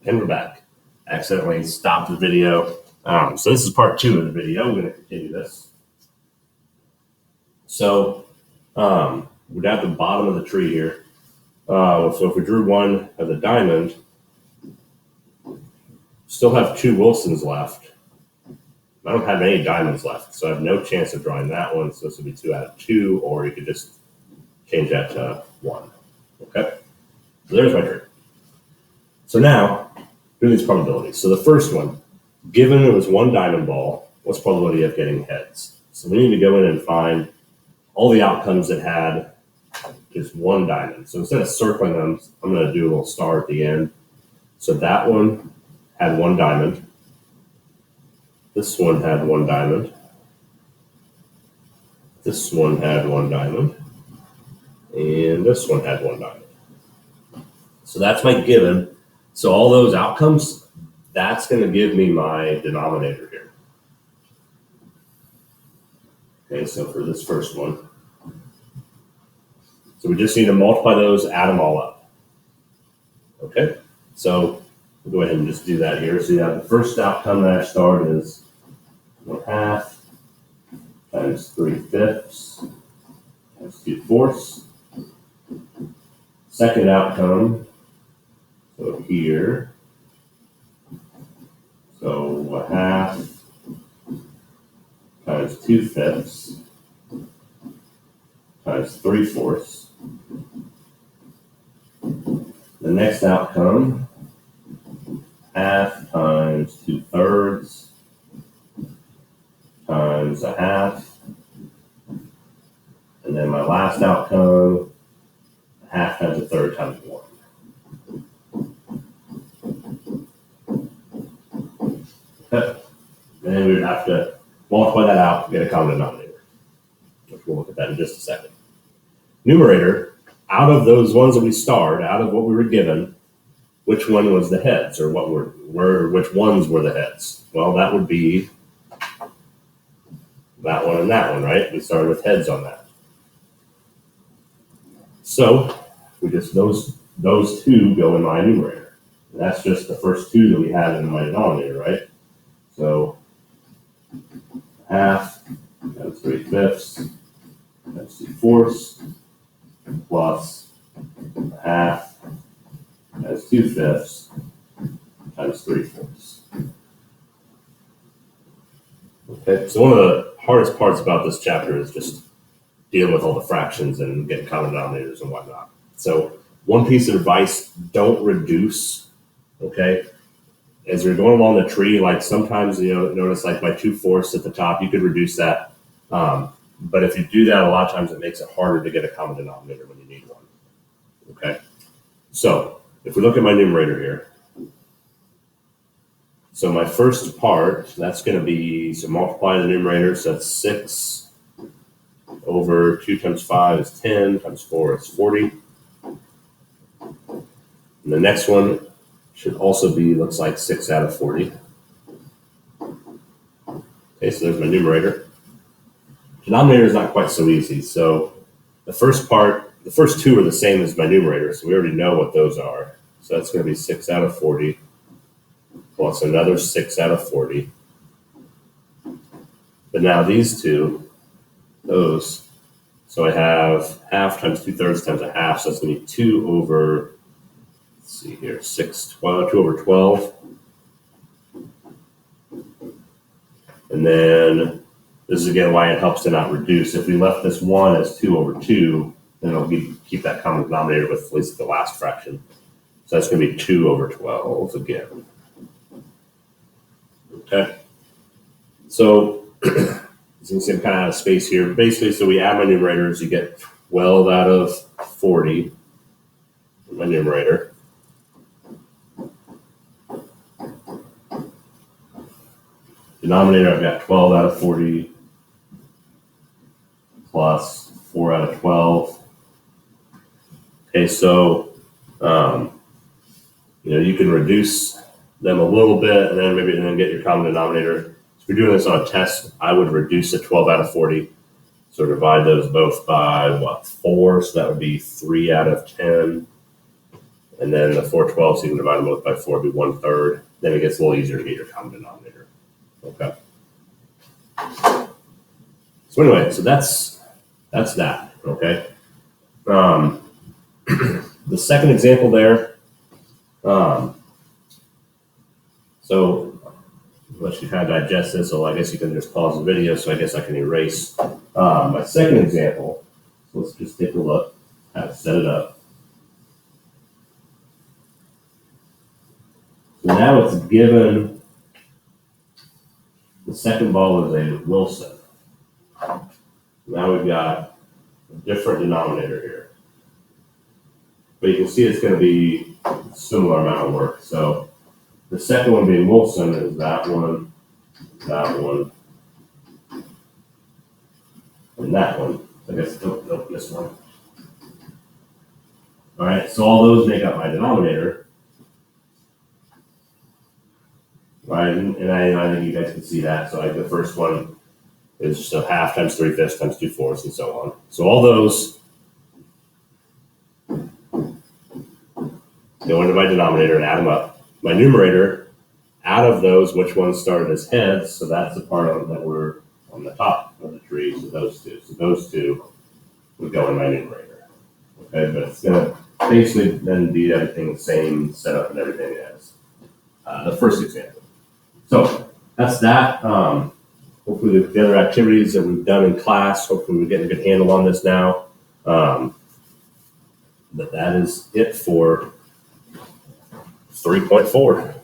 And we're back. I accidentally stopped the video. So this is part 2 of the video. We're going to continue this. So we're down at the bottom of the tree here. So if we drew one as a diamond, still have 2 Wilsons left. I don't have any diamonds left, so I have no chance of drawing that one. So this would be 2 out of 2, or you could just change that to 1. Okay, so there's my tree. So now, doing these probabilities. So the first one, given it was 1 diamond ball, what's the probability of getting heads? So we need to go in and find all the outcomes that had just 1 diamond. So instead of circling them, I'm going to do a little star at the end. So that one had 1 diamond. This one had 1 diamond. This one had 1 diamond. And this one had 1 diamond. So that's my given. So all those outcomes, that's going to give me my denominator here. Okay, so for this first one. So we just need to multiply those, add them all up. Okay, so we'll go ahead and just do that here. So you have the first outcome that I starred is 1/2 times 3/5 times 2/4. Second outcome, so here, so 1/2 times 2/5 times 3/4. The next outcome, 1/2 times 2/3 times 1/2. And then my last outcome, 1/2 times 1/3 times 1. Okay. And then we would have to multiply that out to get a common denominator, which we'll look at that in just a second. Numerator, out of those ones that we starred, out of what we were given, which one was the heads, or which ones were the heads? Well, that would be that one and that one, right? We started with heads on that. So we just those 2 go in my numerator. And that's just the first 2 that we had in my denominator, right? So 1/2 times 3/5 times 2/4 plus 1/2 times 2/5 times 3/4. Okay, so one of the hardest parts about this chapter is just dealing with all the fractions and getting common denominators and whatnot. So one piece of advice, don't reduce, okay? As you're going along the tree, like sometimes, notice like by 2/4 at the top, you could reduce that. But if you do that, a lot of times it makes it harder to get a common denominator when you need one, okay? So if we look at my numerator here, so my first part, that's going to be, so multiply the numerator, so that's 6 over 2 times 5 is 10, times 4 is 40. And the next one should also be, looks like 6 out of 40. Okay, so there's my numerator. Denominator is not quite so easy. So the first 2 are the same as my numerator, so we already know what those are. So that's going to be 6 out of 40 plus another 6 out of 40. But now these 2, those, so I have 1/2 times 2/3 times 1/2, so it's going to be 2 over, let's see here, 2 over 12. And then this is again why it helps to not reduce. If we left this 1 as 2 over 2, then it'll keep that common denominator with at least the last fraction. So that's going to be 2 over 12 again. Okay. So as you can see, I'm kind of out of space here. Basically, so we add my numerators, you get 12 out of 40 in my numerator. Denominator, I've got 12 out of 40 plus 4 out of 12. Okay, so you can reduce them a little bit and then get your common denominator. If you're doing this on a test, I would reduce it 12 out of 40. So divide those both by 4, so that would be 3 out of 10. And then the 4/12, so you can divide them both by 4, would be 1/3. Then it gets a little easier to get your common denominator. Okay. So anyway, so that's that. Okay. The second example there. So unless you kind of digest this, so I guess you can just pause the video. So I guess I can erase my second example. So let's just take a look, how to set it up. So now it's given the second ball is a Wilson. Now we've got a different denominator here. But you can see it's going to be a similar amount of work. So the second one being Wilson is that one, and that one. I guess, nope, this one. All right, so all those make up my denominator. Right, and I think you guys can see that. So the first one is just a half times 3/5 times 2/4 and so on. So all those go into my denominator and add them up. My numerator, out of those, which ones started as heads? So that's the part that were on the top of the tree. So those two. So those two would go in my numerator. Okay, but it's going to basically then be everything the same setup and everything as the first example. So that's that. Hopefully the other activities that we've done in class, hopefully we're getting a good handle on this now. But that is it for 3.4.